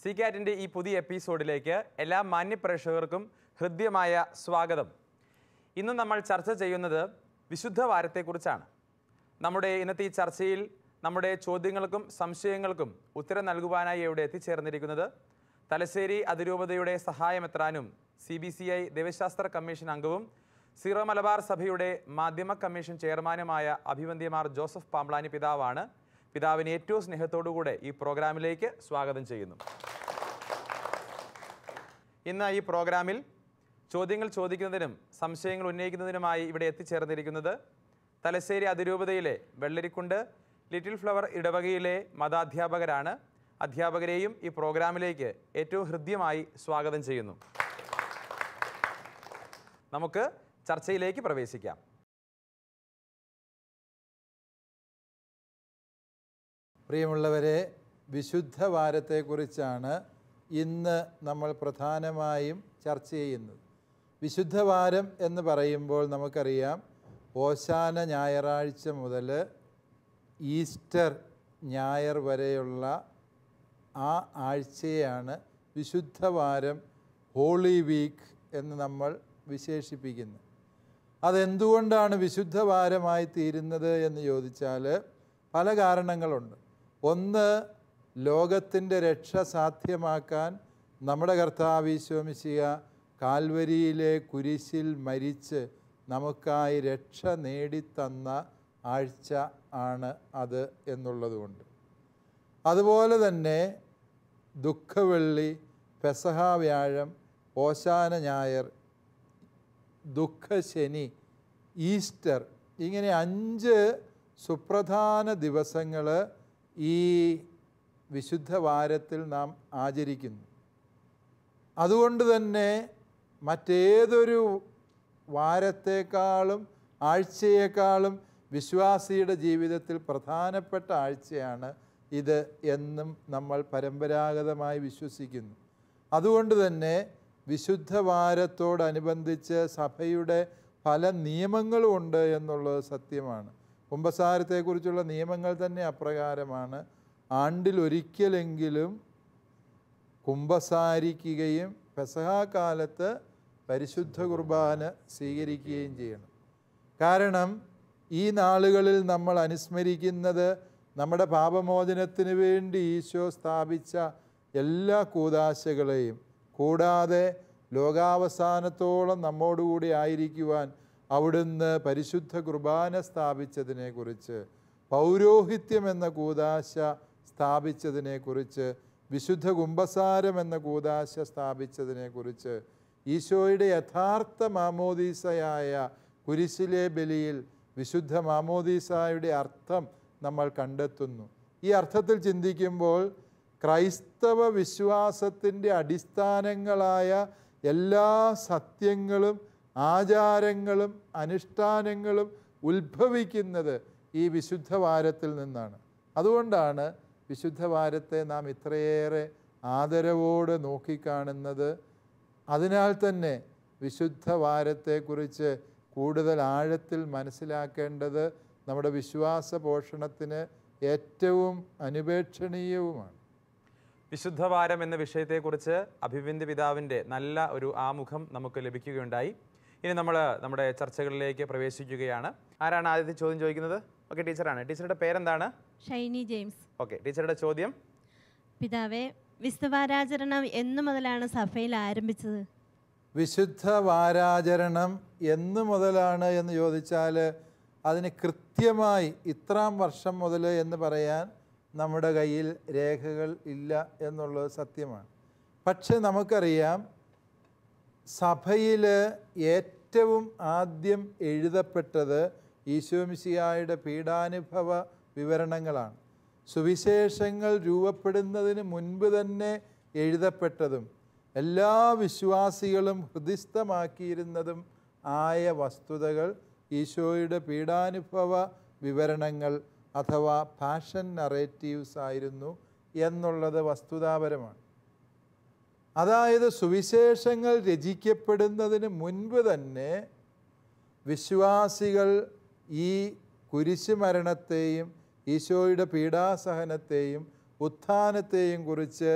സി-കാറ്റിൻ്റെ ഈ പുതിയ എപ്പിസോഡിലേക്ക് എല്ലാ മാന്യപ്രേക്ഷകർക്കും ഹൃദ്യമായ സ്വാഗതം. ഇന്ന് നമ്മൾ ചർച്ച ചെയ്യുന്നത് വിശുദ്ധ വാരത്തെക്കുറിച്ചാണ്. നമ്മുടെ ഇന്നത്തെ ഈ ചർച്ചയിൽ നമ്മുടെ ചോദ്യങ്ങൾക്കും സംശയങ്ങൾക്കും ഉത്തരം നൽകുവാനായി ഇവിടെ എത്തിച്ചേർന്നിരിക്കുന്നത് തലശ്ശേരി അതിരൂപതയുടെ സഹായമെത്രാനും CBCI ദൈവശാസ്ത്ര കമ്മീഷൻ അംഗവും സീറോ മലബാർ സഭയുടെ മാധ്യമ കമ്മീഷൻ ചെയർമാനുമായ അഭിവന്ദ്യമാർ ജോസഫ് പാംബ്ലാനി പിതാവാണ്. പിതാവിനെ ഏറ്റവും സ്നേഹത്തോടുകൂടെ ഈ പ്രോഗ്രാമിലേക്ക് സ്വാഗതം ചെയ്യുന്നു. ഇന്ന് ഈ പ്രോഗ്രാമിൽ ചോദ്യങ്ങൾ ചോദിക്കുന്നതിനും സംശയങ്ങൾ ഉന്നയിക്കുന്നതിനുമായി ഇവിടെ എത്തിച്ചേർന്നിരിക്കുന്നത് തലശ്ശേരി അതിരൂപതയിലെ വെള്ളരിക്കുണ്ട് ലിറ്റിൽ ഫ്ലവർ ഇടവകയിലെ മതാധ്യാപകരാണ്. അധ്യാപകരെയും ഈ പ്രോഗ്രാമിലേക്ക് ഏറ്റവും ഹൃദ്യമായി സ്വാഗതം ചെയ്യുന്നു. നമുക്ക് ചർച്ചയിലേക്ക് പ്രവേശിക്കാം. പ്രിയമുള്ളവരെ, വിശുദ്ധ വാരത്തെക്കുറിച്ചാണ് ഇന്ന് നമ്മൾ പ്രധാനമായും ചർച്ച ചെയ്യുന്നത്. വിശുദ്ധ വാരം എന്ന് പറയുമ്പോൾ നമുക്കറിയാം, ഓശാന ഞായറാഴ്ച മുതൽ ഈസ്റ്റർ ഞായർ വരെയുള്ള ആ ആഴ്ചയാണ് വിശുദ്ധ വാരം, ഹോളി വീക്ക് എന്ന് നമ്മൾ വിശേഷിപ്പിക്കുന്നത്. അതെന്തുകൊണ്ടാണ് വിശുദ്ധ വാരമായി തീരുന്നത് എന്ന് ചോദിച്ചാൽ പല കാരണങ്ങളുണ്ട്. ഒന്ന്, ലോകത്തിൻ്റെ രക്ഷ സാധ്യമാക്കാൻ നമ്മുടെ കർത്താവ് ഈശോ മിശിഹ കാൽവരിയിലെ കുരിശിൽ മരിച്ച് നമുക്കായി രക്ഷ നേടിത്തന്ന ആഴ്ച ആണ് അത് എന്നുള്ളതുകൊണ്ട്. അതുപോലെ തന്നെ ദുഃഖവെള്ളി, പെസഹ വ്യാഴം, ഓശാന ഞായർ, ദുഃഖശനി, ഈസ്റ്റർ, ഇങ്ങനെ 5 സുപ്രധാന ദിവസങ്ങൾ ഈ വിശുദ്ധ വാരത്തിൽ നാം ആചരിക്കുന്നു. അതുകൊണ്ട് തന്നെ മറ്റേതൊരു വാരത്തേക്കാളും ആഴ്ചയേക്കാളും വിശ്വാസിയുടെ ജീവിതത്തിൽ പ്രധാനപ്പെട്ട ആഴ്ചയാണ് ഇത് എന്നും നമ്മൾ പരമ്പരാഗതമായി വിശ്വസിക്കുന്നു. അതുകൊണ്ട് തന്നെ വിശുദ്ധ വാരത്തോടനുബന്ധിച്ച് സഭയുടെ പല നിയമങ്ങളും ഉണ്ട് എന്നുള്ളത് സത്യമാണ്. കുമ്പസാരത്തെക്കുറിച്ചുള്ള നിയമങ്ങൾ തന്നെ അപ്രകാരമാണ്. ആണ്ടിലൊരിക്കലെങ്കിലും കുമ്പസാരിക്കുകയും പെസഹ കാലത്ത് പരിശുദ്ധ കുർബാന സ്വീകരിക്കുകയും ചെയ്യണം. കാരണം ഈ നാളുകളിൽ നമ്മൾ അനുസ്മരിക്കുന്നത് നമ്മുടെ പാപമോചനത്തിന് വേണ്ടി ഈശോ സ്ഥാപിച്ച എല്ലാ കൂദാശകളെയും, കൂടാതെ ലോകാവസാനത്തോളം നമ്മോടുകൂടി ആയിരിക്കുവാൻ അവിടുന്ന് പരിശുദ്ധ കുർബാന സ്ഥാപിച്ചതിനെക്കുറിച്ച്, പൗരോഹിത്യം എന്ന കൂദാശ സ്ഥാപിച്ചതിനെക്കുറിച്ച്, വിശുദ്ധ കുമ്പസാരം എന്ന കൂദാശ സ്ഥാപിച്ചതിനെക്കുറിച്ച്, ഈശോയുടെ യഥാർത്ഥ മാമോദീസയായ കുരിശിലെ ബലിയിൽ വിശുദ്ധ മാമോദീസായുടെ അർത്ഥം നമ്മൾ കണ്ടെത്തുന്നു. ഈ അർത്ഥത്തിൽ ചിന്തിക്കുമ്പോൾ ക്രൈസ്തവ വിശ്വാസത്തിൻ്റെ അടിസ്ഥാനങ്ങളായ എല്ലാ സത്യങ്ങളും ആചാരങ്ങളും അനുഷ്ഠാനങ്ങളും ഉത്ഭവിക്കുന്നത് ഈ വിശുദ്ധ വാരത്തിൽ നിന്നാണ്. അതുകൊണ്ടാണ് വിശുദ്ധ വാരത്തെ നാം ഇത്രയേറെ ആദരവോടെ നോക്കിക്കാണുന്നത്. അതിനാൽ തന്നെ വിശുദ്ധ വാരത്തെക്കുറിച്ച് കൂടുതൽ ആഴത്തിൽ മനസ്സിലാക്കേണ്ടത് നമ്മുടെ വിശ്വാസ പോഷണത്തിന് ഏറ്റവും അനുപേക്ഷണീയവുമാണ്. വിശുദ്ധവാരം എന്ന വിഷയത്തെക്കുറിച്ച് അഭിവന്ദ്യ പിതാവിൻ്റെ നല്ല ഒരു ആമുഖം നമുക്ക് ലഭിക്കുകയുണ്ടായി. ഇനി നമ്മൾ നമ്മുടെ ചർച്ചകളിലേക്ക് പ്രവേശിക്കുകയാണ്. ആരാണ് ആദ്യത്തെ ചോദ്യം ചോദിക്കുന്നത്? ഓക്കെ, ടീച്ചറാണ്. ടീച്ചറുടെ പേരെന്താണ്? ഷൈനി ജെയിംസ്. ഓക്കെ, ടീച്ചറുടെ ചോദ്യം. പിതാവേ, വിശുദ്ധവാരാചരണം എന്നു മുതലാണ് സഭയിൽ ആരംഭിച്ചത്? വിശുദ്ധ വാരാചരണം എന്നു മുതലാണ് എന്ന് ചോദിച്ചാൽ അതിന് കൃത്യമായി ഇത്രാം വർഷം മുതൽ എന്ന് പറയാൻ നമ്മുടെ കയ്യിൽ രേഖകൾ ഇല്ല എന്നുള്ളത് സത്യമാണ്. പക്ഷെ നമുക്കറിയാം, സഭയിൽ ഏറ്റവും ആദ്യം എഴുതപ്പെട്ടത് ഈശോ മിശിഹായുടെ പീഡാനുഭവ വിവരണങ്ങളാണ്. സുവിശേഷങ്ങൾ രൂപപ്പെടുന്നതിന് മുൻപ് തന്നെ എഴുതപ്പെട്ടതും എല്ലാ വിശ്വാസികളും ഹൃദിസ്ഥമാക്കിയിരുന്നതും ആയ വസ്തുതകൾ ഈശോയുടെ പീഡാനുഭവ വിവരണങ്ങൾ അഥവാ പാഷൻ നറേറ്റീവ്സ് ആയിരുന്നു എന്നുള്ളത് വസ്തുതാപരമാണ്. അതായത് സുവിശേഷങ്ങൾ രചിക്കപ്പെടുന്നതിന് മുൻപ് തന്നെ വിശ്വാസികൾ ഈ കുരിശുമരണത്തെയും ഈശോയുടെ പീഡാസഹനത്തെയും ഉത്ഥാനത്തെയും കുറിച്ച്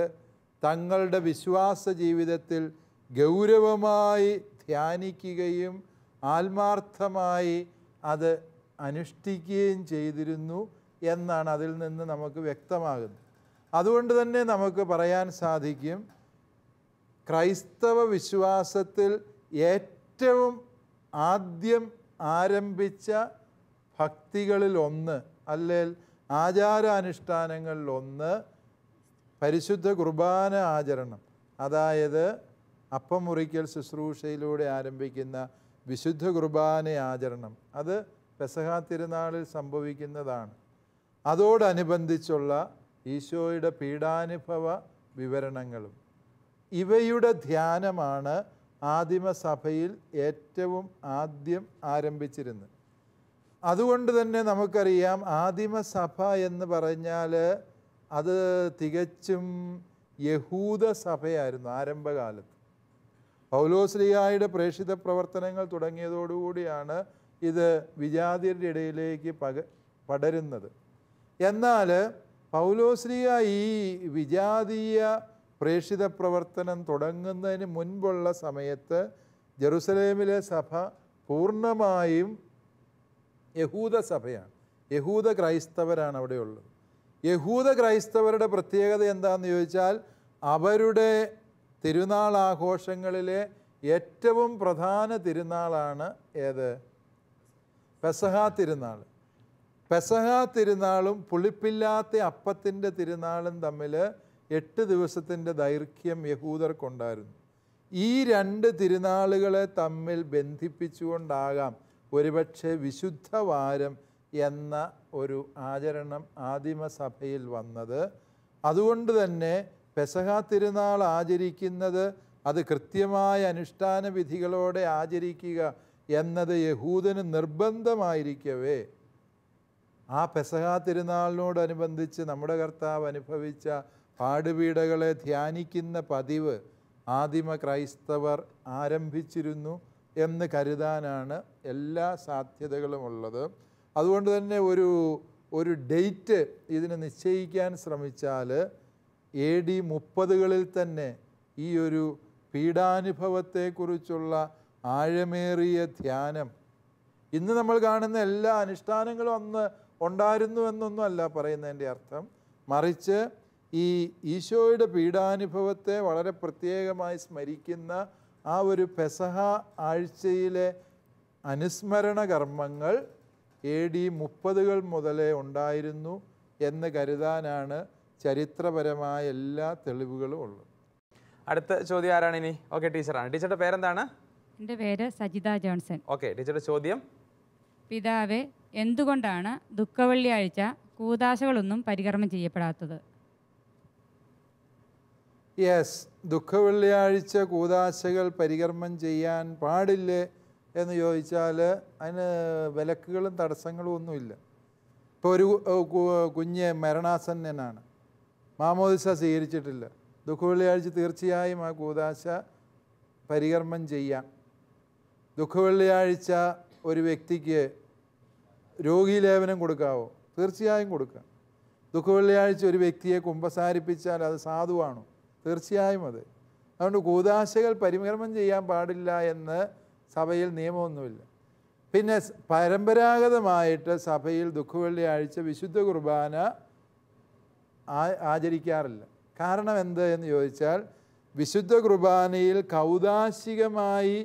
തങ്ങളുടെ വിശ്വാസ ജീവിതത്തിൽ ഗൗരവമായി ധ്യാനിക്കുകയും ആത്മാർത്ഥമായി അത് അനുഷ്ഠിക്കുകയും ചെയ്തിരുന്നു എന്നാണ് അതിൽ നിന്ന് നമുക്ക് വ്യക്തമാകുന്നത്. അതുകൊണ്ട് തന്നെ നമുക്ക് പറയാൻ സാധിക്കും, ക്രൈസ്തവ വിശ്വാസത്തിൽ ഏറ്റവും ആദ്യം ആരംഭിച്ച ഭക്തികളിൽ ഒന്ന്, അല്ലെങ്കിൽ ആചാരാനുഷ്ഠാനങ്ങളിൽ ഒന്ന് പരിശുദ്ധ കുർബാന ആചരണം, അതായത് അപ്പം മുറിക്കൽ ശുശ്രൂഷയിലൂടെ ആരംഭിക്കുന്ന വിശുദ്ധ കുർബാന ആചരണം. അത് പെസഹ തിരുനാളിൽ സംഭവിക്കുന്നതാണ്. അതോടനുബന്ധിച്ചുള്ള ഈശോയുടെ പീഡാനുഭവ വിവരണങ്ങളും ഇവയുടെ ധ്യാനമാണ് ആദിമസഭയിൽ ഏറ്റവും ആദ്യം ആരംഭിച്ചിരുന്നത്. അതുകൊണ്ട് തന്നെ നമുക്കറിയാം, ആദിമസഭ എന്ന് പറഞ്ഞാൽ അത് തികച്ചും യഹൂദ സഭയായിരുന്നു ആരംഭകാലത്ത്. പൗലോസ്ലീഹായുടെ പ്രേക്ഷിത പ്രവർത്തനങ്ങൾ തുടങ്ങിയതോടുകൂടിയാണ് ഇത് വിജാതിയരുടെ ഇടയിലേക്ക് പടരുന്നത്. എന്നാൽ പൗലോസ്ലീഹ ഈ വിജാതീയ പ്രേക്ഷിത പ്രവർത്തനം തുടങ്ങുന്നതിന് മുൻപുള്ള സമയത്ത് ജെറുസലേമിലെ സഭ പൂർണ്ണമായും യഹൂദ സഭയാണ്. യഹൂദ ക്രൈസ്തവരാണ് അവിടെയുള്ളത്. യഹൂദ ക്രൈസ്തവരുടെ പ്രത്യേകത എന്താണെന്ന് ചോദിച്ചാൽ, അവരുടെ തിരുനാൾ ആഘോഷങ്ങളിലെ ഏറ്റവും പ്രധാന തിരുനാളാണ് ഏത്? പെസഹ തിരുനാൾ. പെസഹ തിരുനാളും പുളിപ്പില്ലാത്ത അപ്പത്തിൻ്റെ തിരുനാളും തമ്മിൽ 8 ദിവസത്തിൻ്റെ ദൈർഘ്യം യഹൂദർക്കുണ്ടായിരുന്നു. ഈ 2 തിരുനാളുകളെ തമ്മിൽ ബന്ധിപ്പിച്ചുകൊണ്ടാകാം ഒരുപക്ഷെ വിശുദ്ധവാരം എന്ന ഒരു ആചരണം ആദിമസഭയിൽ വന്നത്. അതുകൊണ്ട് തന്നെ പെസഹ തിരുനാൾ ആചരിക്കുന്നത്, അത് കൃത്യമായ അനുഷ്ഠാന വിധികളോടെ ആചരിക്കുക എന്നത് യഹൂദന് നിർബന്ധമായിരിക്കവേ, ആ പെസഹ തിരുനാളിനോടനുബന്ധിച്ച് നമ്മുടെ കർത്താവ് അനുഭവിച്ച പാടുപീഡകളെ ധ്യാനിക്കുന്ന പതിവ് ആദിമ ക്രൈസ്തവർ ആരംഭിച്ചിരുന്നു എന്ന് കരുതാനാണ് എല്ലാ സാധ്യതകളുമുള്ളത്. അതുകൊണ്ട് തന്നെ ഒരു ഡേറ്റ് ഇതിന് നിശ്ചയിക്കാൻ ശ്രമിച്ചാൽ AD 30കളിൽ തന്നെ ഈ ഒരു പീഡാനുഭവത്തെക്കുറിച്ചുള്ള ആഴമേറിയ ധ്യാനം, ഇന്ന് നമ്മൾ കാണുന്ന എല്ലാ അനുഷ്ഠാനങ്ങളും അന്ന് ഉണ്ടായിരുന്നു എന്നൊന്നും അല്ല പറയുന്നതിൻ്റെ അർത്ഥം. മറിച്ച് ഈ ഈശോയുടെ പീഡാനുഭവത്തെ വളരെ പ്രത്യേകമായി സ്മരിക്കുന്ന ആ ഒരു പെസഹ ആഴ്ചയിലെ അനുസ്മരണ കർമ്മങ്ങൾ AD 30കൾ മുതലേ ഉണ്ടായിരുന്നു എന്ന് കരുതാനാണ് ചരിത്രപരമായ എല്ലാ തെളിവുകളും ഉള്ളത്. അടുത്ത ചോദ്യം ആരാണ് ഇനി? ഓക്കെ, ടീച്ചറാണ്. ടീച്ചറുടെ പേരെന്താണ്? എൻ്റെ പേര് സജിത ജോൺസൺ. ഓക്കെ, ടീച്ചറുടെ ചോദ്യം. പിതാവേ, എന്തുകൊണ്ടാണ് ദുഃഖവെള്ളിയാഴ്ച കൂദാശകളൊന്നും പരികർമ്മം ചെയ്യപ്പെടാത്തത്? യെസ്, ദുഃഖവെള്ളിയാഴ്ച കൂദാശകൾ പരികർമ്മം ചെയ്യാൻ പാടില്ലേ എന്ന് ചോദിച്ചാൽ അതിന് വിലക്കുകളും തടസ്സങ്ങളും ഒന്നുമില്ല. ഇപ്പോൾ ഒരു കുഞ്ഞ് മരണാസന്നനാണ്, മാമോദിസ സ്വീകരിച്ചിട്ടില്ല, ദുഃഖവെള്ളിയാഴ്ച തീർച്ചയായും ആ കൂദാശ പരികർമ്മം ചെയ്യാം. ദുഃഖവെള്ളിയാഴ്ച ഒരു വ്യക്തിക്ക് രോഗീലേപനം കൊടുക്കാവോ? തീർച്ചയായും കൊടുക്കാം. ദുഃഖവെള്ളിയാഴ്ച ഒരു വ്യക്തിയെ കുമ്പസാരിപ്പിച്ചാൽ അത് സാധുവാണോ? തീർച്ചയായും അത്. അതുകൊണ്ട് കൂദാശകൾ പരികർമ്മം ചെയ്യാൻ പാടില്ല എന്ന് സഭയിൽ നിയമമൊന്നുമില്ല. പിന്നെ പരമ്പരാഗതമായിട്ട് സഭയിൽ ദുഃഖവെള്ളിയാഴ്ച വിശുദ്ധ കുർബാന ആചരിക്കാറില്ല. കാരണം എന്ത് എന്ന് ചോദിച്ചാൽ, വിശുദ്ധ കുർബാനയിൽ കൗദാശികമായി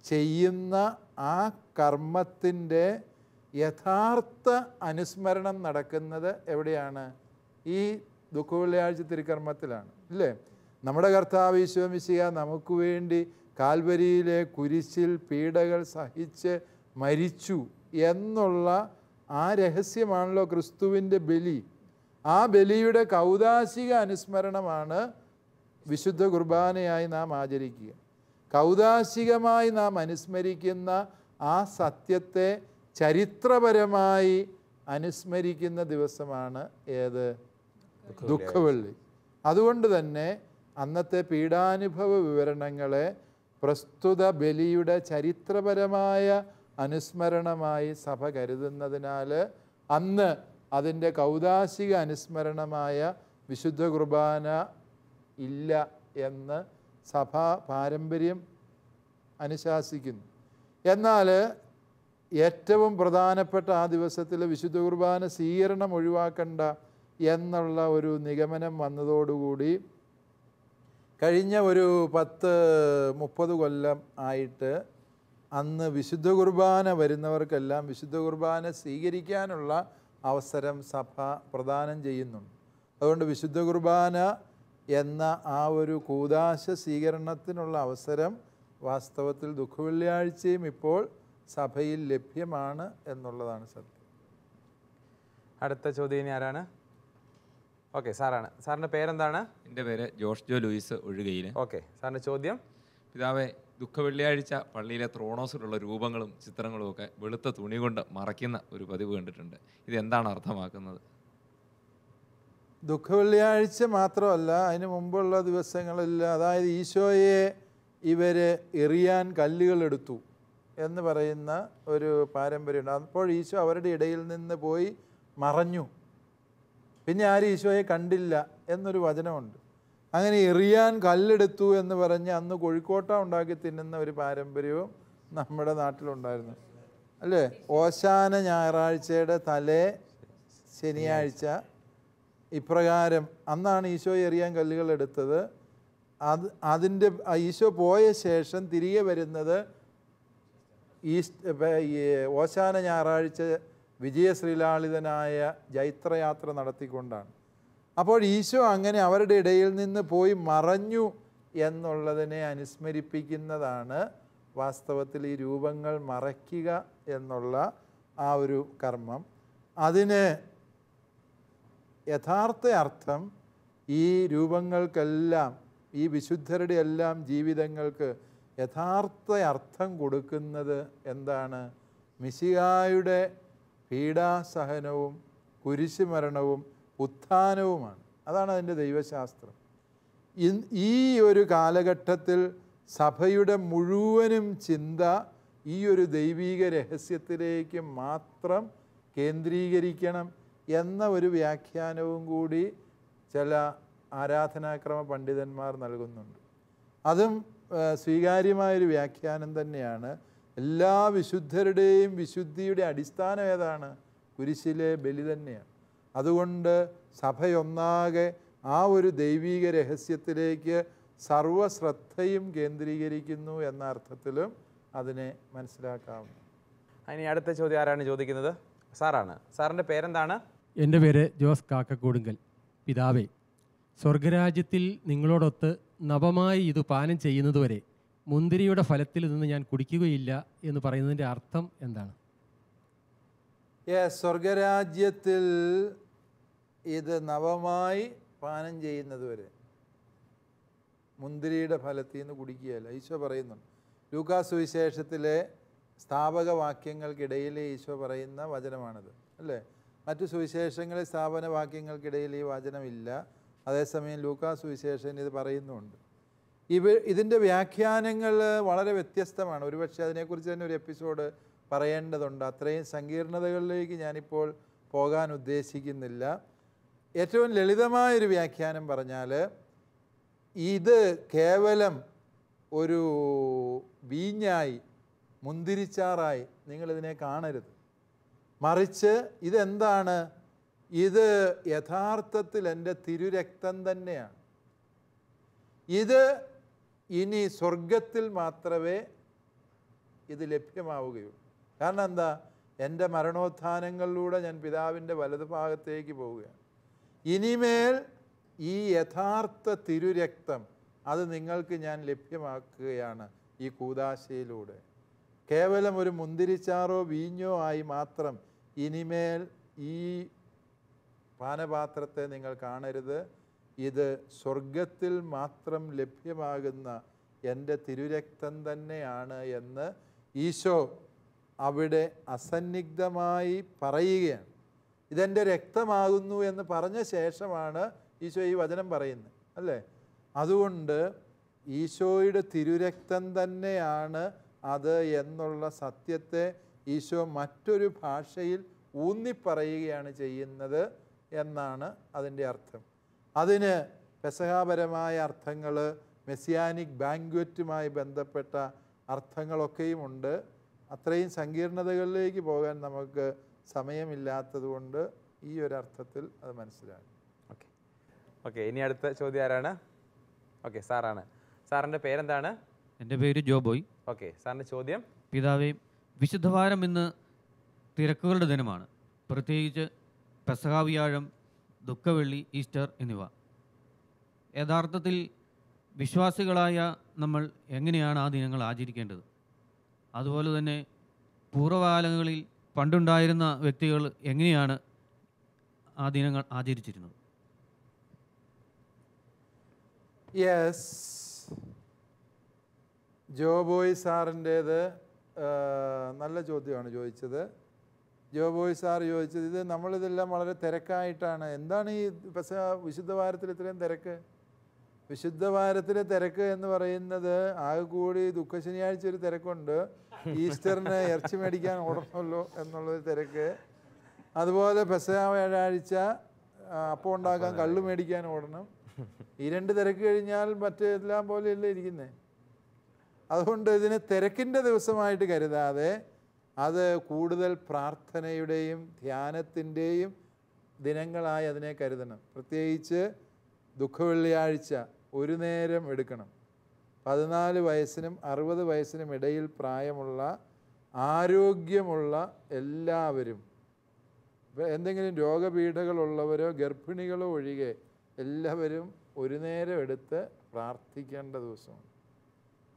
ചെയ്യുന്ന ആ കർമ്മത്തിൻ്റെ യഥാർത്ഥ അനുസ്മരണം നടക്കുന്നത് എവിടെയാണ്? ഈ ദുഃഖവെള്ളിയാഴ്ച തിരുക്കർമ്മത്തിലാണ്, ഇല്ലേ? നമ്മുടെ കർത്താവ് ഈശോ മിശിഹാ നമുക്ക് വേണ്ടി കാൽവരിയിലെ കുരിശിൽ പീഡകൾ സഹിച്ച് മരിച്ചു എന്നുള്ള ആ രഹസ്യമാണല്ലോ ക്രിസ്തുവിൻ്റെ ബലി. ആ ബലിയുടെ കൗദാശിക അനുസ്മരണമാണ് വിശുദ്ധ കുർബാനയായി നാം ആചരിക്കുക. കൗദാശികമായി നാം അനുസ്മരിക്കുന്ന ആ സത്യത്തെ ചരിത്രപരമായി അനുസ്മരിക്കുന്ന ദിവസമാണ് ഏത്? ദുഃഖവെള്ളി. അതുകൊണ്ട് തന്നെ അന്നത്തെ പീഡാനുഭവ വിവരണങ്ങളെ പ്രസ്തുത ബലിയുടെ ചരിത്രപരമായ അനുസ്മരണമായി സഭ കരുതുന്നതിനാൽ അന്ന് അതിൻ്റെ കൗദാശിക അനുസ്മരണമായ വിശുദ്ധ കുർബാന ഇല്ല എന്ന് സഭാ പാരമ്പര്യം അനുശാസിക്കുന്നു. എന്നാൽ ഏറ്റവും പ്രധാനപ്പെട്ട ആ ദിവസത്തിൽ വിശുദ്ധ കുർബാന സ്വീകരണം ഒഴിവാക്കണ്ട എന്നുള്ള ഒരു നിഗമനം വന്നതോടുകൂടി കഴിഞ്ഞ ഒരു 10-30 കൊല്ലം ആയിട്ട് അന്ന് വിശുദ്ധ കുർബാന വരുന്നവർക്കെല്ലാം വിശുദ്ധ കുർബാന സ്വീകരിക്കാനുള്ള അവസരം സഭ പ്രദാനം ചെയ്യുന്നുണ്ട്. അതുകൊണ്ട് വിശുദ്ധ കുർബാന എന്ന ആ ഒരു കൂദാശ സ്വീകരണത്തിനുള്ള അവസരം വാസ്തവത്തിൽ ദുഃഖവെള്ളിയാഴ്ചയും ഇപ്പോൾ സഭയിൽ ലഭ്യമാണ് എന്നുള്ളതാണ് സത്യം. അടുത്ത ചോദ്യം ഇനി ആരാണ്? ഓക്കെ, സാറാണ്. സാറിൻ്റെ പേരെന്താണ്? എൻ്റെ പേര് ജോഷ് ജോ ലൂയിസ് ഒഴുകയിൽ. ഓക്കെ, സാറിൻ്റെ ചോദ്യം. പിതാവേ, ദുഃഖ വെള്ളിയാഴ്ച പള്ളിയിലെ ത്രോണോസിലുള്ള രൂപങ്ങളും ചിത്രങ്ങളും ഒക്കെ വെളുത്ത തുണി കൊണ്ട് മറയ്ക്കുന്ന ഒരു പതിവ് കണ്ടിട്ടുണ്ട്. ഇത് എന്താണ് അർത്ഥമാക്കുന്നത്? ദുഃഖവെള്ളിയാഴ്ച മാത്രമല്ല, അതിന് മുമ്പുള്ള ദിവസങ്ങളിൽ, അതായത് ഈശോയെ ഇവർ എറിയാൻ കല്ലുകളെടുത്തു എന്ന് പറയുന്ന ഒരു പാരമ്പര്യമുണ്ട്. അപ്പോൾ ഈശോ അവരുടെ ഇടയിൽ നിന്ന് പോയി മറഞ്ഞു, പിന്നെ ആരും ഈശോയെ കണ്ടില്ല എന്നൊരു വചനമുണ്ട്. അങ്ങനെ എറിയാൻ കല്ലെടുത്തു എന്ന് പറഞ്ഞ് അന്ന് കോഴിക്കോട്ട ഉണ്ടാക്കി തിന്നുന്ന ഒരു പാരമ്പര്യവും നമ്മുടെ നാട്ടിലുണ്ടായിരുന്നു, അല്ലേ? ഓശാന ഞായറാഴ്ചയുടെ തലേ ശനിയാഴ്ച ഇപ്രകാരം അന്നാണ് ഈശോ എറിയാൻ കല്ലുകൾ എടുത്തത്. അതിൻ്റെ ഈശോ പോയ ശേഷം തിരികെ വരുന്നത് ഓശാന ഞായറാഴ്ച വിജയശ്രീലാളിതനായ ജൈത്രയാത്ര നടത്തിക്കൊണ്ടാണ്. അപ്പോൾ ഈശോ അങ്ങനെ അവരുടെ ഇടയിൽ നിന്ന് പോയി മറഞ്ഞു എന്നുള്ളതിനെ അനുസ്മരിപ്പിക്കുന്നതാണ് വാസ്തവത്തിൽ ഈ രൂപങ്ങൾ മറയ്ക്കുക എന്നുള്ള ആ ഒരു കർമ്മം. അതിന് യഥാർത്ഥ അർത്ഥം ഈ രൂപങ്ങൾക്കെല്ലാം, ഈ വിശുദ്ധരുടെ എല്ലാം ജീവിതങ്ങൾക്ക് യഥാർത്ഥ അർത്ഥം കൊടുക്കുന്നത് എന്താണ്? മിശിഹായുടെ പീഡാസഹനവും കുരിശുമരണവും ഉത്ഥാനവുമാണ്. അതാണ് അതിൻ്റെ ദൈവശാസ്ത്രം. ഈ ഒരു കാലഘട്ടത്തിൽ സഭയുടെ മുഴുവനും ചിന്ത ഈ ഒരു ദൈവീക രഹസ്യത്തിലേക്ക് മാത്രം കേന്ദ്രീകരിക്കണം എന്ന ഒരു വ്യാഖ്യാനവും കൂടി ചില ആരാധനാക്രമ പണ്ഡിതന്മാർ നൽകുന്നുണ്ട്. അതും സ്വീകാര്യമായൊരു വ്യാഖ്യാനം തന്നെയാണ്. എല്ലാ വിശുദ്ധരുടെയും വിശുദ്ധിയുടെ അടിസ്ഥാനം ഏതാണ്? കുരിശിലെ ബലി തന്നെയാണ്. അതുകൊണ്ട് സഭയൊന്നാകെ ആ ഒരു ദൈവീക രഹസ്യത്തിലേക്ക് സർവ്വശ്രദ്ധയും കേന്ദ്രീകരിക്കുന്നു എന്ന അർത്ഥത്തിലും അതിനെ മനസ്സിലാക്കാവുന്നു. ഇനി അടുത്ത ചോദ്യം ആരാണ് ചോദിക്കുന്നത്? സാറാണ്. സാറിൻ്റെ പേരെന്താണ്? എൻ്റെ പേര് ജോസ് കാക്കക്കൂടുങ്കൽ. പിതാവേ, സ്വർഗരാജ്യത്തിൽ നിങ്ങളോടൊത്ത് നവമായി ഇത് പാനം ചെയ്യുന്നതുവരെ മുന്തിരിയുടെ ഫലത്തിൽ നിന്ന് ഞാൻ കുടിക്കുകയില്ല എന്ന് പറയുന്നതിൻ്റെ അർത്ഥം എന്താണ്? സ്വർഗരാജ്യത്തിൽ ഇത് നവമായി പാനം ചെയ്യുന്നത് വരെ മുന്തിരിയുടെ ഫലത്തിൽ നിന്ന് കുടിക്കുകയല്ല. ഈശോ പറയുന്നുണ്ട്. ലൂക്കാ സുവിശേഷത്തിലെ സ്ഥാപക വാക്യങ്ങൾക്കിടയിൽ ഈശോ പറയുന്ന വചനമാണിത്, അല്ലേ? മറ്റു സുവിശേഷങ്ങളിൽ സ്ഥാപന വാക്യങ്ങൾക്കിടയിൽ ഈ വചനമില്ല. അതേസമയം ലൂക്കാ സുവിശേഷൻ ഇത് പറയുന്നുണ്ട്. ഇതിൻ്റെ വ്യാഖ്യാനങ്ങൾ വളരെ വ്യത്യസ്തമാണ്. ഒരുപക്ഷെ അതിനെക്കുറിച്ച് തന്നെ ഒരു എപ്പിസോഡ് പറയേണ്ടതുണ്ട്. അത്രയും സങ്കീർണതകളിലേക്ക് ഞാനിപ്പോൾ പോകാൻ ഉദ്ദേശിക്കുന്നില്ല. ഏറ്റവും ലളിതമായൊരു വ്യാഖ്യാനം പറഞ്ഞാൽ, ഇത് കേവലം ഒരു വീഞ്ഞായി, മുന്തിരിച്ചാറായി നിങ്ങളിതിനെ കാണരുത്. മറിച്ച് ഇതെന്താണ്? ഇത് യഥാർത്ഥത്തിൽ എൻ്റെ തിരുരക്തം തന്നെയാണ്. ഇത് ഇനി സ്വർഗത്തിൽ മാത്രമേ ഇത് ലഭ്യമാവുകയുള്ളൂ. കാരണം എന്താ? എൻ്റെ മരണോത്ഥാനങ്ങളിലൂടെ ഞാൻ പിതാവിൻ്റെ വലതുഭാഗത്തേക്ക് പോവുകയാണ്. ഇനിമേൽ ഈ യഥാർത്ഥ തിരുരക്തം അത് നിങ്ങൾക്ക് ഞാൻ ലഭ്യമാക്കുകയാണ് ഈ കൂദാശയിലൂടെ. കേവലം ഒരു മുന്തിരിച്ചാറോ വീഞ്ഞോ ആയി മാത്രം ഇനിമേൽ ഈ പാനപാത്രത്തെ നിങ്ങൾ കാണരുത്. ഇത് സ്വർഗത്തിൽ മാത്രം ലഭ്യമാകുന്ന എൻ്റെ തിരുരക്തം തന്നെയാണ് എന്ന് ഈശോ അവിടെ അസന്നിഗ്ധമായി പറയുകയാണ്. ഇതെൻ്റെ രക്തമാകുന്നു എന്ന് പറഞ്ഞ ശേഷമാണ് ഈശോ ഈ വചനം പറയുന്നത്, അല്ലേ? അതുകൊണ്ട് ഈശോയുടെ തിരുരക്തം തന്നെയാണ് അത് എന്നുള്ള സത്യത്തെ ഈശോ മറ്റൊരു ഭാഷയിൽ ഊന്നിപ്പറയുകയാണ് ചെയ്യുന്നത് എന്നാണ് അതിൻ്റെ അർത്ഥം. അതിന് പെസഹാപരമായ അർത്ഥങ്ങൾ, മെസ്സിയാനിക് ബാങ്ക്വറ്റുമായി ബന്ധപ്പെട്ട അർത്ഥങ്ങളൊക്കെയുമുണ്ട്. അത്രയും സങ്കീർണതകളിലേക്ക് പോകാൻ നമുക്ക് സമയമില്ലാത്തതുകൊണ്ട് ഈ ഒരു അർത്ഥത്തിൽ അത് മനസ്സിലാകും. ഓക്കെ ഓക്കെ, ഇനി അടുത്ത ചോദ്യം ആരാണ്? ഓക്കെ, സാറാണ്. സാറിൻ്റെ പേരെന്താണ്? എൻ്റെ പേര് ജോബോയ്. ഓക്കെ, സാറിൻ്റെ ചോദ്യം. പിതാവേ, വിശുദ്ധവാരം ഇന്ന് തിരക്കുകളുടെ ദിനമാണ്. പ്രത്യേകിച്ച് പെസഹ വ്യാഴം, ദുഃഖവെള്ളി, ഈസ്റ്റർ എന്നിവ. യഥാർത്ഥത്തിൽ വിശ്വാസികളായ നമ്മൾ എങ്ങനെയാണ് ആ ദിനങ്ങൾ ആചരിക്കേണ്ടത്? അതുപോലെ തന്നെ പൂർവ്വകാലങ്ങളിൽ പണ്ടുണ്ടായിരുന്ന വ്യക്തികൾ എങ്ങനെയാണ് ആ ദിനങ്ങൾ ആചരിച്ചിരുന്നത്? യെസ്, ജോബോയ് സാറിൻ്റേത് നല്ല ചോദ്യമാണ് ചോദിച്ചത്. ജോബോയ് സാർ ചോദിച്ചത്, ഇത് നമ്മളിതെല്ലാം വളരെ തിരക്കായിട്ടാണ്. എന്താണ് ഈ വിശുദ്ധവാരത്തിൽ ഇത്രയും തിരക്ക്? വിശുദ്ധവാരത്തിലെ തിരക്ക് എന്ന് പറയുന്നത് ആകെ കൂടി ദുഃഖശനിയാഴ്ച ഒരു തിരക്കുണ്ട്, ഈസ്റ്ററിന് ഇറച്ചി മേടിക്കാൻ ഓടണമല്ലോ എന്നുള്ളൊരു തിരക്ക്, അതുപോലെ പെസഹ വ്യാഴാഴ്ച അപ്പം ഉണ്ടാക്കാൻ കള്ള് മേടിക്കാൻ ഓടണം. ഈ രണ്ട് തിരക്ക് കഴിഞ്ഞാൽ മറ്റെല്ലാം പോലെയല്ലേ ഇരിക്കുന്നത്. അതുകൊണ്ട് ഇതിനെ തിരക്കിൻ്റെ ദിവസമായിട്ട് കരുതാതെ അത് കൂടുതൽ പ്രാർത്ഥനയുടെയും ധ്യാനത്തിൻ്റെയും ദിനങ്ങളായി അതിനെ കരുതണം. പ്രത്യേകിച്ച് ദുഃഖവെള്ളിയാഴ്ച ഒരു നേരം എടുക്കണം. 14 വയസ്സിനും 60 വയസ്സിനും ഇടയിൽ പ്രായമുള്ള ആരോഗ്യമുള്ള എല്ലാവരും, എന്തെങ്കിലും രോഗപീഠകളുള്ളവരോ ഗർഭിണികളോ ഒഴികെ എല്ലാവരും ഒരു നേരം എടുത്ത് പ്രാർത്ഥിക്കേണ്ട ദിവസമാണ്.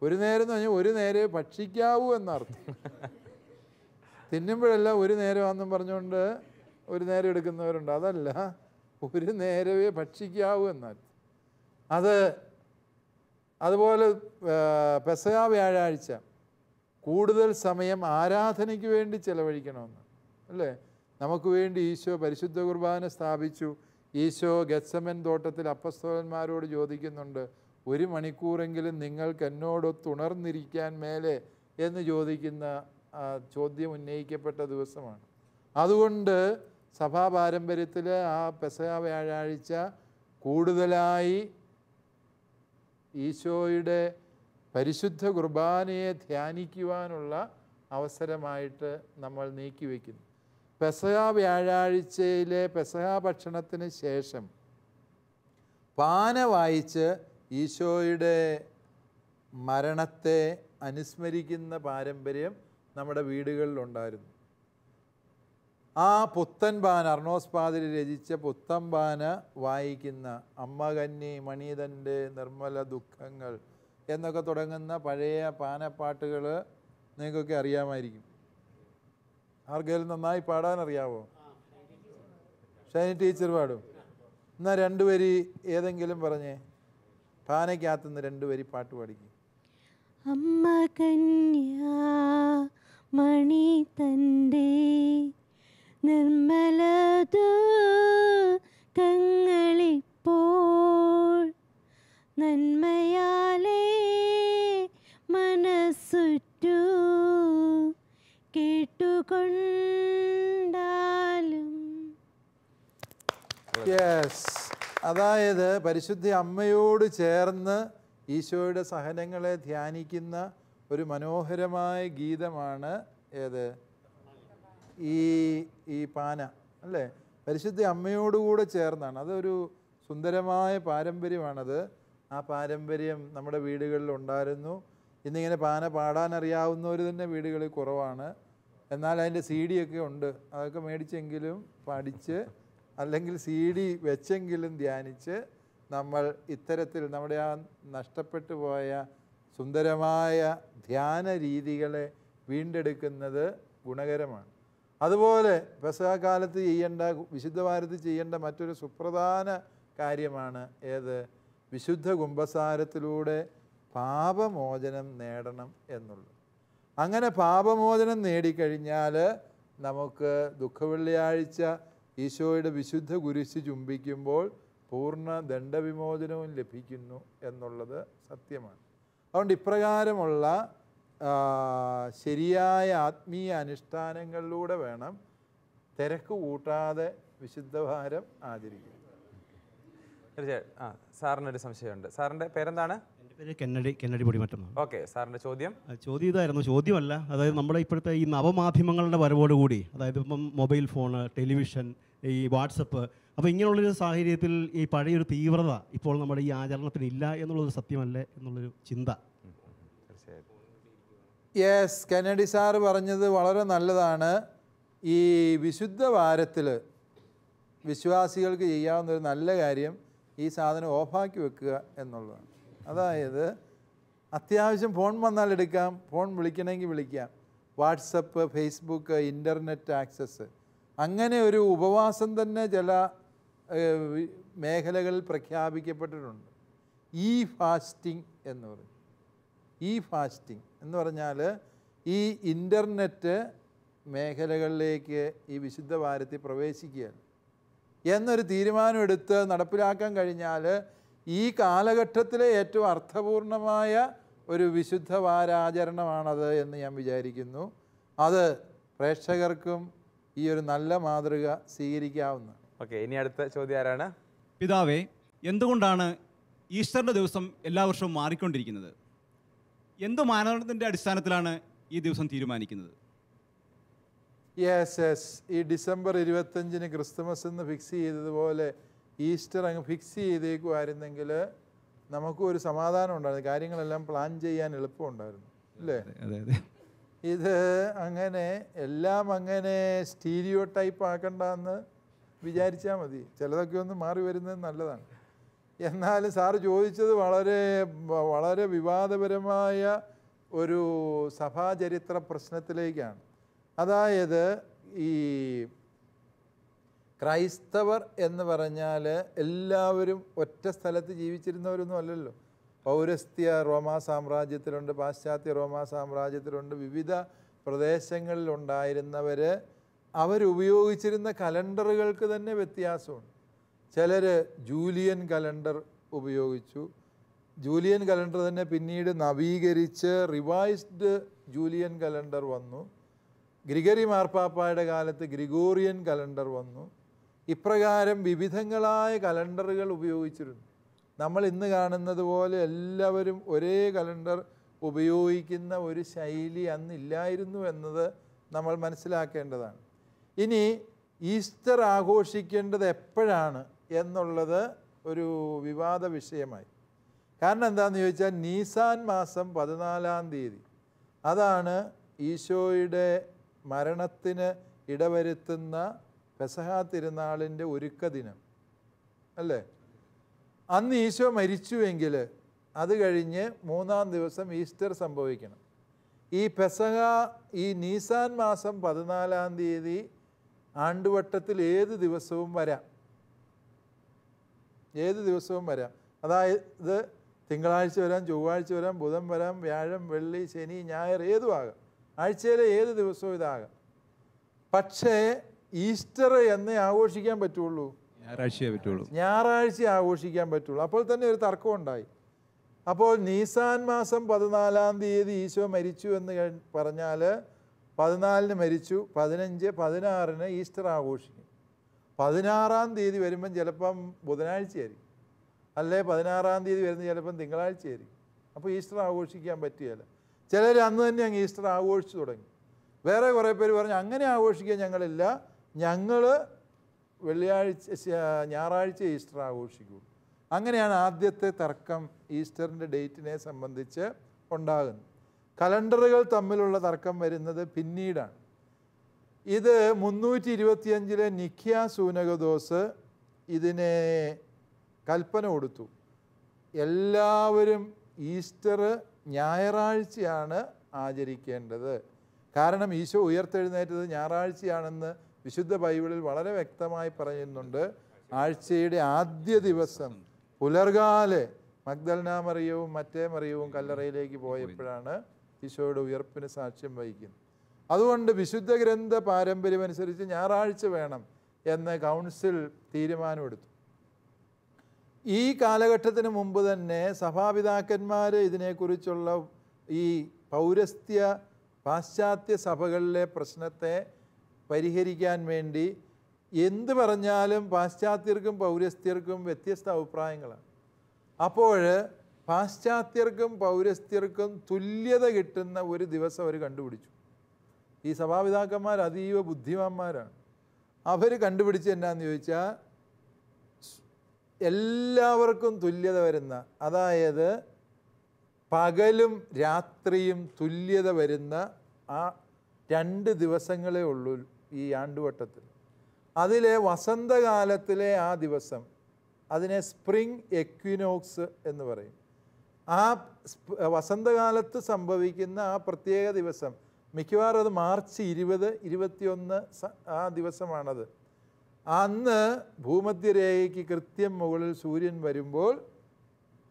ഒരു നേരം എന്ന് പറഞ്ഞാൽ ഒരു നേരം ഭക്ഷിക്കാവൂ എന്നർത്ഥം. തിന്നുമ്പോഴല്ല ഒരു നേരമാണെന്നും പറഞ്ഞുകൊണ്ട് ഒരു നേരം എടുക്കുന്നവരുണ്ട്. അതല്ല, ഒരു നേരമേ ഭക്ഷിക്കാവൂ എന്നർത്ഥം. അതുപോലെ പെസഹ വ്യാഴാഴ്ച കൂടുതൽ സമയം ആരാധനയ്ക്ക് വേണ്ടി ചെലവഴിക്കണമെന്ന് അല്ലേ? നമുക്ക് വേണ്ടി ഈശോ പരിശുദ്ധ കുർബാന സ്ഥാപിച്ചു. ഈശോ ഗെത്സമൻ തോട്ടത്തിൽ അപ്പസ്തോലന്മാരോട് ചോദിക്കുന്നുണ്ട്, 1 മണിക്കൂറെങ്കിലും നിങ്ങൾക്ക് എന്നോടൊത്തുണർന്നിരിക്കാൻ മേലെ എന്ന് ചോദിക്കുന്ന ചോദ്യം ഉന്നയിക്കപ്പെട്ട ദിവസമാണ്. അതുകൊണ്ട് സഭാ പാരമ്പര്യത്തിൽ ആ പെസഹ വ്യാഴാഴ്ച കൂടുതലായി ഈശോയുടെ പരിശുദ്ധ കുർബാനയെ ധ്യാനിക്കുവാനുള്ള അവസരമായിട്ട് നമ്മൾ നീക്കിവെക്കുന്നു. പെസഹ വ്യാഴാഴ്ചയിലെ പെസഹ ഭക്ഷണത്തിന് ശേഷം പാന വായിച്ച് ഈശോയുടെ മരണത്തെ അനുസ്മരിക്കുന്ന പാരമ്പര്യം നമ്മുടെ വീടുകളിലുണ്ടായിരുന്നു. ആ പുത്തൻ പാന, അർണോസ് പാതിരി രചിച്ച പുത്തൻ പാന വായിക്കുന്ന അമ്മ കന്നി മണീതൻ്റെ നിർമ്മല ദുഃഖങ്ങൾ എന്നൊക്കെ തുടങ്ങുന്ന പഴയ പാനപ്പാട്ടുകൾ നിങ്ങൾക്കൊക്കെ അറിയാമായിരിക്കും. ആർക്കെങ്കിലും നന്നായി പാടാൻ അറിയാവോ? ഷൈനി ടീച്ചർ പാടും. എന്നാൽ 2 വരി ഏതെങ്കിലും പറഞ്ഞേ, പാനയ്ക്കകത്തുനിന്ന് 2 വരി പാട്ട് പാടിക്കും. അമ്മ കന്യാ മണി തൻ്റെ നിർമ്മലതു കങ്ങളിപ്പോൾ നന്മയാലേ മനസ്സുറ്റു കേട്ടുകൊണ്ടാലും. യെസ്, അതായത് പരിശുദ്ധ അമ്മയോട് ചേർന്ന് ഈശോയുടെ സഹനങ്ങളെ ധ്യാനിക്കുന്ന ഒരു മനോഹരമായ ഗീതമാണ് ഏത്? ഈ പാന അല്ലേ? പരിശുദ്ധ അമ്മയോടുകൂടെ ചേർന്നാണ്. അതൊരു സുന്ദരമായ പാരമ്പര്യമാണത്. ആ പാരമ്പര്യം നമ്മുടെ വീടുകളിൽ ഉണ്ടായിരുന്നു. ഇന്നിങ്ങനെ പാന പാടാനറിയാവുന്നവർ തന്നെ വീടുകളിൽ കുറവാണ്. എന്നാൽ അതിൻ്റെ CD ഒക്കെ ഉണ്ട്. അതൊക്കെ മേടിച്ചെങ്കിലും പഠിച്ച് അല്ലെങ്കിൽ CD വെച്ചെങ്കിലും ധ്യാനിച്ച് നമ്മൾ ഇത്തരത്തിൽ നമ്മുടെ ആ നഷ്ടപ്പെട്ടു പോയ സുന്ദരമായ ധ്യാന രീതികളെ വീണ്ടെടുക്കുന്നത് ഗുണകരമാണ്. അതുപോലെ പെസഹ കാലത്ത് ചെയ്യേണ്ട, വിശുദ്ധവാരത്തിൽ ചെയ്യേണ്ട മറ്റൊരു സുപ്രധാന കാര്യമാണ് ഏത്? വിശുദ്ധ കുമ്പസാരത്തിലൂടെ പാപമോചനം നേടണം എന്നുള്ളത്. അങ്ങനെ പാപമോചനം നേടിക്കഴിഞ്ഞാൽ നമുക്ക് ദുഃഖവെള്ളിയാഴ്ച ഈശോയുടെ വിശുദ്ധ കുരിശ് ചുംബിക്കുമ്പോൾ പൂർണ്ണ ദണ്ഡവിമോചനവും ലഭിക്കുന്നു എന്നുള്ളത് സത്യമാണ്. അതുകൊണ്ട് ഇപ്രകാരമുള്ള ശരിയായ ആത്മീയ അനുഷ്ഠാനങ്ങളിലൂടെ വേണം തിരക്ക് കൂട്ടാതെ വിശുദ്ധവാരം ആചരിക്കുക. തീർച്ചയായും. സാറിനൊരു സംശയമുണ്ട്. സാറിൻ്റെ പേരെന്താണ്? എൻ്റെ പേര് കെന്നഡി പൊടിമറ്റം. ഓക്കെ, സാറിൻ്റെ ചോദ്യം. ചോദ്യം ഇതായിരുന്നു. ചോദ്യമല്ല, അതായത് നമ്മുടെ ഇപ്പോഴത്തെ ഈ നവമാധ്യമങ്ങളുടെ വരവോടുകൂടി, അതായത് ഇപ്പം മൊബൈൽ ഫോണ്, ടെലിവിഷൻ, ഈ വാട്സപ്പ്, അപ്പോൾ ഇങ്ങനെയുള്ളൊരു സാഹചര്യത്തിൽ ഈ പഴയൊരു തീവ്രത ഇപ്പോൾ നമ്മുടെ ഈ ആചരണത്തിന് ഇല്ല എന്നുള്ളൊരു സത്യമല്ലേ എന്നുള്ളൊരു ചിന്ത. യെസ്, കെന്നഡി സാറ് പറഞ്ഞത് വളരെ നല്ലതാണ്. ഈ വിശുദ്ധ വാരത്തിൽ വിശ്വാസികൾക്ക് ചെയ്യാവുന്ന ഒരു നല്ല കാര്യം ഈ സാധനം ഓഫാക്കി വെക്കുക എന്നുള്ളതാണ്. അതായത് അത്യാവശ്യം ഫോൺ വന്നാൽ എടുക്കാം, ഫോൺ വിളിക്കണമെങ്കിൽ വിളിക്കാം, വാട്സപ്പ്, ഫേസ്ബുക്ക്, ഇൻ്റർനെറ്റ് ആക്സസ്, അങ്ങനെ ഒരു ഉപവാസം തന്നെ ചില മേഖലകളിൽ പ്രഖ്യാപിക്കപ്പെട്ടിട്ടുണ്ട്. ഈ ഫാസ്റ്റിംഗ് എന്ന് പറയും. ഈ ഫാസ്റ്റിംഗ് എന്ന് പറഞ്ഞാൽ ഈ ഇൻ്റർനെറ്റ് മേഖലകളിലേക്ക് ഈ വിശുദ്ധ വാരത്തിൽ പ്രവേശിക്കുകയാണ് എന്നൊരു തീരുമാനമെടുത്ത് നടപ്പിലാക്കാൻ കഴിഞ്ഞാൽ ഈ കാലഘട്ടത്തിലെ ഏറ്റവും അർത്ഥപൂർണമായ ഒരു വിശുദ്ധ വാരാചരണമാണത് എന്ന് ഞാൻ വിചാരിക്കുന്നു. അത് പ്രേക്ഷകർക്കും ഈ ഒരു നല്ല മാതൃക സ്വീകരിക്കാവുന്ന. ഓക്കെ, ഇനി അടുത്ത ചോദ്യം ആരാണ്? പിതാവേ, എന്തുകൊണ്ടാണ് ഈസ്റ്ററിൻ്റെ ദിവസം എല്ലാ വർഷവും മാറിക്കൊണ്ടിരിക്കുന്നത്? എന്ത് മാനദണ്ഡത്തിൻ്റെ അടിസ്ഥാനത്തിലാണ് ഈ ദിവസം തീരുമാനിക്കുന്നത്? യെസ്, ഈ ഡിസംബർ 25 ക്രിസ്തുമസ് എന്ന് ഫിക്സ് ചെയ്തതുപോലെ ഈസ്റ്റർ അങ്ങ് ഫിക്സ് ചെയ്തേക്കുമായിരുന്നെങ്കിൽ നമുക്കും ഒരു സമാധാനം ഉണ്ടായിരുന്നു, കാര്യങ്ങളെല്ലാം പ്ലാൻ ചെയ്യാൻ എളുപ്പമുണ്ടായിരുന്നു, അല്ലേ? ഇത് അങ്ങനെ എല്ലാം അങ്ങനെ സ്റ്റീരിയോ ടൈപ്പ് ആക്കണ്ടെന്ന് വിചാരിച്ചാൽ മതി. ചിലതൊക്കെ ഒന്ന് മാറി വരുന്നത് നല്ലതാണ്. എന്നാലും സാറ് ചോദിച്ചത് വളരെ വളരെ വിവാദപരമായ ഒരു സഭാചരിത്ര പ്രശ്നത്തിലേക്കാണ്. അതായത് ഈ ക്രൈസ്തവർ എന്ന് പറഞ്ഞാൽ എല്ലാവരും ഒറ്റ സ്ഥലത്ത് ജീവിച്ചിരുന്നവരൊന്നും അല്ലല്ലോ. പൗരസ്ത്യ റോമാ സാമ്രാജ്യത്തിലുണ്ട്, പാശ്ചാത്യ റോമാ സാമ്രാജ്യത്തിലുണ്ട്, വിവിധ പ്രദേശങ്ങളിലുണ്ടായിരുന്നവർ അവരുപയോഗിച്ചിരുന്ന കലണ്ടറുകൾക്ക് തന്നെ വ്യത്യാസമുണ്ട്. ചിലർ ജൂലിയൻ കലണ്ടർ ഉപയോഗിച്ചു. ജൂലിയൻ കലണ്ടർ തന്നെ പിന്നീട് നവീകരിച്ച് റിവൈസ്ഡ് ജൂലിയൻ കലണ്ടർ വന്നു. ഗ്രിഗറി മാർപ്പാപ്പായുടെ കാലത്ത് ഗ്രിഗോറിയൻ കലണ്ടർ വന്നു. ഇപ്രകാരം വിവിധങ്ങളായ കലണ്ടറുകൾ ഉപയോഗിച്ചിരുന്നു. നമ്മൾ ഇന്ന് കാണുന്നത് പോലെ എല്ലാവരും ഒരേ കലണ്ടർ ഉപയോഗിക്കുന്ന ഒരു ശൈലി അന്നില്ലായിരുന്നു എന്നത് നമ്മൾ മനസ്സിലാക്കേണ്ടതാണ്. ഇനി ഈസ്റ്റർ ആഘോഷിക്കേണ്ടത് എപ്പോഴാണ് എന്നുള്ളത് ഒരു വിവാദ വിഷയമായി. കാരണം എന്താണെന്ന് ചോദിച്ചാൽ നീസാൻ മാസം 14-ാം തീയതി, അതാണ് ഈശോയുടെ മരണത്തിന് ഇടവരുത്തുന്ന പെസഹ തിരുനാളിൻ്റെ ഒരുക്ക ദിനം, അല്ലേ? അന്ന് ഈശോ മരിച്ചുവെങ്കിൽ അത് കഴിഞ്ഞ് 3-ാം ദിവസം ഈസ്റ്റർ സംഭവിക്കണം. ഈ പെസഹ ഈ നീസാൻ മാസം 14-ാം തീയതി ആണ്ടുവട്ടത്തിൽ ഏത് ദിവസവും വരാം, ഏത് ദിവസവും വരാം. അതായത് തിങ്കളാഴ്ച വരാം, ചൊവ്വാഴ്ച വരാം, ബുധൻ വരാം, വ്യാഴം, വെള്ളി, ശനി, ഞായർ, ഏതും ആകാം. ആഴ്ചയിലെ ഏത് ദിവസവും ഇതാകാം. പക്ഷേ ഈസ്റ്റർ എന്നേ ആഘോഷിക്കാൻ പറ്റുള്ളൂ, ഞായറാഴ്ചയേ പറ്റുള്ളൂ. ഞായറാഴ്ച ആഘോഷിക്കാൻ പറ്റുള്ളൂ. അപ്പോൾ തന്നെ ഒരു തർക്കം ഉണ്ടായി. അപ്പോൾ നീസാൻ മാസം 14-ാം തീയതി ഈശോ മരിച്ചു എന്ന് പറഞ്ഞാൽ 14-ന് മരിച്ചു, 15, 16-ന് ഈസ്റ്റർ ആഘോഷിക്കും. 16-ാം തീയതി വരുമ്പം ചിലപ്പം ബുധനാഴ്ചയായിരിക്കും, അല്ലേ 16-ാം തീയതി വരുന്നത് ചിലപ്പം തിങ്കളാഴ്ചയായിരിക്കും. അപ്പോൾ ഈസ്റ്റർ ആഘോഷിക്കാൻ പറ്റുകയില്ല. ചിലർ അന്ന് തന്നെ അങ്ങ് ഈസ്റ്റർ ആഘോഷിച്ചു തുടങ്ങി. വേറെ കുറേ പേര് പറഞ്ഞു അങ്ങനെ ആഘോഷിക്കാൻ ഞങ്ങളില്ല, ഞങ്ങൾ ഞായറാഴ്ച ഈസ്റ്റർ ആഘോഷിക്കൂ. അങ്ങനെയാണ് ആദ്യത്തെ തർക്കം ഈസ്റ്ററിൻ്റെ ഡേറ്റിനെ സംബന്ധിച്ച് ഉണ്ടാകുന്നത്. കലണ്ടറുകൾ തമ്മിലുള്ള തർക്കം വരുന്നത് പിന്നീടാണ്. ഇത് 325-ലെ നിഖ്യാ സൂനകദോസ് ഇതിനെ കൽപ്പന കൊടുത്തു. എല്ലാവരും ഈസ്റ്റർ ഞായറാഴ്ചയാണ് ആചരിക്കേണ്ടത്. കാരണം ഈശോ ഉയർത്തെഴുന്നേറ്റത് ഞായറാഴ്ചയാണെന്ന് വിശുദ്ധ ബൈബിളിൽ വളരെ വ്യക്തമായി പറയുന്നുണ്ട്. ആഴ്ചയുടെ ആദ്യ ദിവസം പുലർകാലെ മഗ്ദലന മറിയവും മറ്റേ മറിയവും കല്ലറയിലേക്ക് പോയപ്പോഴാണ് ഈശോയുടെ ഉയർപ്പിന് സാക്ഷ്യം വഹിക്കുന്നത്. അതുകൊണ്ട് വിശുദ്ധ ഗ്രന്ഥ പാരമ്പര്യമനുസരിച്ച് ഞായറാഴ്ച വേണം എന്ന് കൗൺസിൽ തീരുമാനമെടുത്തു. ഈ കാലഘട്ടത്തിന് മുമ്പ് തന്നെ സഭാപിതാക്കന്മാർ ഇതിനെക്കുറിച്ചുള്ള ഈ പൗരസ്ത്യ പാശ്ചാത്യ സഭകളിലെ പ്രശ്നത്തെ പരിഹരിക്കാൻ വേണ്ടി എന്ത് പറഞ്ഞാലും പാശ്ചാത്യർക്കും പൗരസ്ത്യർക്കും വ്യത്യസ്ത അഭിപ്രായങ്ങളാണ്. അപ്പോൾ പാശ്ചാത്യർക്കും പൗരസ്ത്യർക്കും തുല്യത കിട്ടുന്ന ഒരു ദിവസം അവർ കണ്ടുപിടിച്ചു. ഈ സഭാപിതാക്കന്മാർ അതീവ ബുദ്ധിമാന്മാരാണ്. അവർ കണ്ടുപിടിച്ച് എന്നാന്ന് ചോദിച്ചാൽ എല്ലാവർക്കും തുല്യത വരുന്ന, അതായത് പകലും രാത്രിയും തുല്യത വരുന്ന ആ 2 ദിവസങ്ങളേ ഉള്ളൂ ഈ ആണ്ടുവട്ടത്തിൽ. അതിലെ വസന്തകാലത്തിലെ ആ ദിവസം, അതിനെ സ്പ്രിംഗ് എക്വിനോക്സ് എന്ന് പറയും. ആ വസന്തകാലത്ത് സംഭവിക്കുന്ന ആ പ്രത്യേക ദിവസം, മിക്കവാറും അത് മാർച്ച് 20, 21 ആ ദിവസമാണത്. അന്ന് ഭൂമധ്യരേഖയ്ക്ക് കൃത്യം മുകളിൽ സൂര്യൻ വരുമ്പോൾ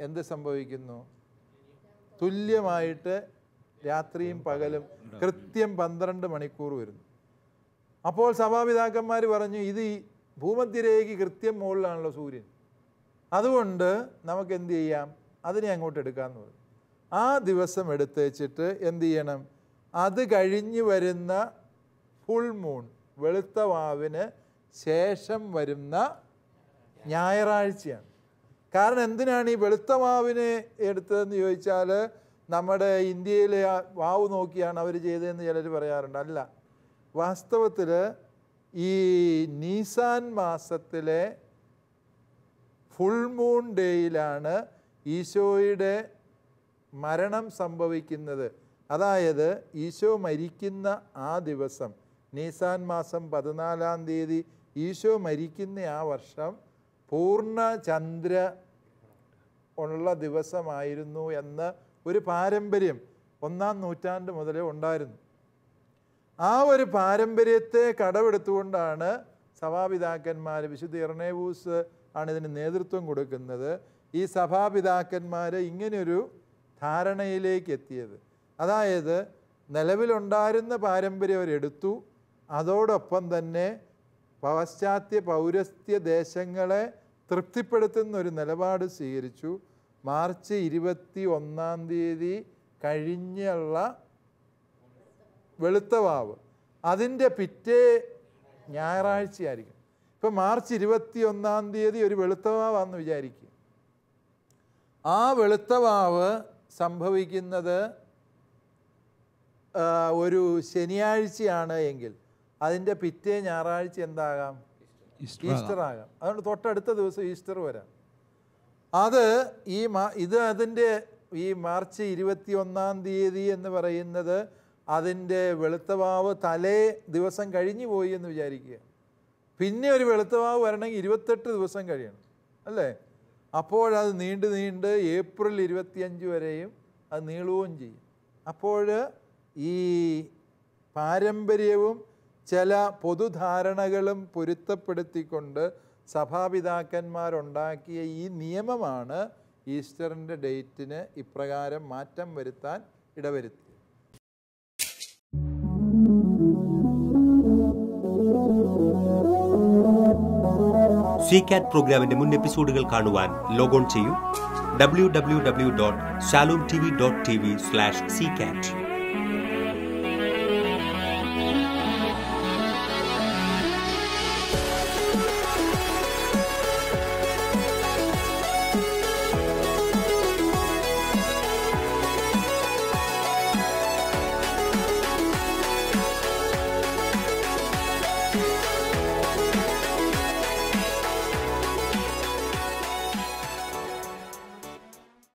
എന്ത് സംഭവിക്കുന്നു? തുല്യമായിട്ട് രാത്രിയും പകലും കൃത്യം 12 മണിക്കൂർ വരുന്നു. അപ്പോൾ സഭാപിതാക്കന്മാർ പറഞ്ഞു, ഇത് ഭൂമധ്യരേഖയ്ക്ക് കൃത്യം മുകളിലാണല്ലോ സൂര്യൻ, അതുകൊണ്ട് നമുക്ക് എന്ത് ചെയ്യാം, അതിനെ അങ്ങോട്ട് എടുക്കാമെന്ന് പറഞ്ഞു. ആ ദിവസം എടുത്ത് വെച്ചിട്ട് എന്ത് ചെയ്യണം, അത് കഴിഞ്ഞ് വരുന്ന ഫുൾ മൂൺ, വെളുത്ത വാവിന് ശേഷം വരുന്ന ഞായറാഴ്ചയാണ്. കാരണം എന്തിനാണ് ഈ വെളുത്ത വാവിനെ എടുത്തതെന്ന് ചോദിച്ചാൽ, നമ്മുടെ ഇന്ത്യയിലെ വാവ് നോക്കിയാണ് അവർ ചെയ്തതെന്ന് ചിലർ പറയാറുണ്ട്. അല്ല, വാസ്തവത്തിൽ ഈ നീസാൻ മാസത്തിലെ ഫുൾ മൂൺ ഡേയിലാണ് ഈശോയുടെ മരണം സംഭവിക്കുന്നത്. അതായത് ഈശോ മരിക്കുന്ന ആ ദിവസം, നീസാൻ മാസം 14-ാം തീയതി ഈശോ മരിക്കുന്ന ആ വർഷം പൂർണ്ണ ചന്ദ്ര ഉള്ള ദിവസമായിരുന്നു എന്ന ഒരു പാരമ്പര്യം 1-ാം നൂറ്റാണ്ട് മുതലേ ഉണ്ടായിരുന്നു. ആ ഒരു പാരമ്പര്യത്തെ കടമെടുത്തുകൊണ്ടാണ് സഭാപിതാക്കന്മാർ, വിശുദ്ധ ഇർനേവൂസ് ആണ് ഇതിന് നേതൃത്വം കൊടുക്കുന്നത്, ഈ സഭാപിതാക്കന്മാർ ഇങ്ങനെയൊരു ധാരണയിലേക്ക് എത്തിയത്. അതായത് നിലവിലുണ്ടായിരുന്ന പാരമ്പര്യം അവരെടുത്തു, അതോടൊപ്പം തന്നെ പാശ്ചാത്യ പൗരസ്ത്യ ദേശങ്ങളെ തൃപ്തിപ്പെടുത്തുന്ന ഒരു നിലപാട് സ്വീകരിച്ചു. മാർച്ച് 21-ാം തീയതി കഴിഞ്ഞുള്ള വെളുത്ത വാവ് അതിൻ്റെ പിറ്റേ ഞായറാഴ്ചയായിരിക്കും. ഇപ്പം മാർച്ച് 21-ാം തീയതി ഒരു വെളുത്ത വാവാന്ന് വിചാരിക്കുക. ആ വെളുത്ത വാവ് സംഭവിക്കുന്നത് ഒരു ശനിയാഴ്ചയാണ് എങ്കിൽ അതിൻ്റെ പിറ്റേ ഞായറാഴ്ച എന്താകാം? ഈസ്റ്റർ ആകാം. അതുകൊണ്ട് തൊട്ടടുത്ത ദിവസം ഈസ്റ്റർ വരാം. അത് അതിൻ്റെ ഈ മാർച്ച് 21-ാം തീയതി എന്ന് പറയുന്നത് അതിൻ്റെ വെളുത്തവാവ് തലേ ദിവസം കഴിഞ്ഞു പോയി എന്ന് വിചാരിക്കുക. പിന്നെ ഒരു വെളുത്തവാവ് വരണമെങ്കിൽ 28 ദിവസം കഴിയണം, അല്ലേ? അപ്പോഴത് നീണ്ട് ഏപ്രിൽ 25 വരെയും അത് നീളുകയും ചെയ്യും. അപ്പോൾ ഈ പാരമ്പര്യവും ചില പൊതുധാരണകളും പൊരുത്തപ്പെടുത്തിക്കൊണ്ട് സഭാപിതാക്കന്മാരുണ്ടാക്കിയ ഈ നിയമമാണ് ഈസ്റ്ററിൻ്റെ ഡേറ്റിന് ഇപ്രകാരം മാറ്റം വരുത്താൻ ഇടവരുത്തിയത്. CCAT പ്രോഗ്രാമിന്റെ മുൻ എപ്പിസോഡുകൾ കാണുവാൻ ലോഗോൺ ചെയ്യൂ www.shalomtv.tv/ccat.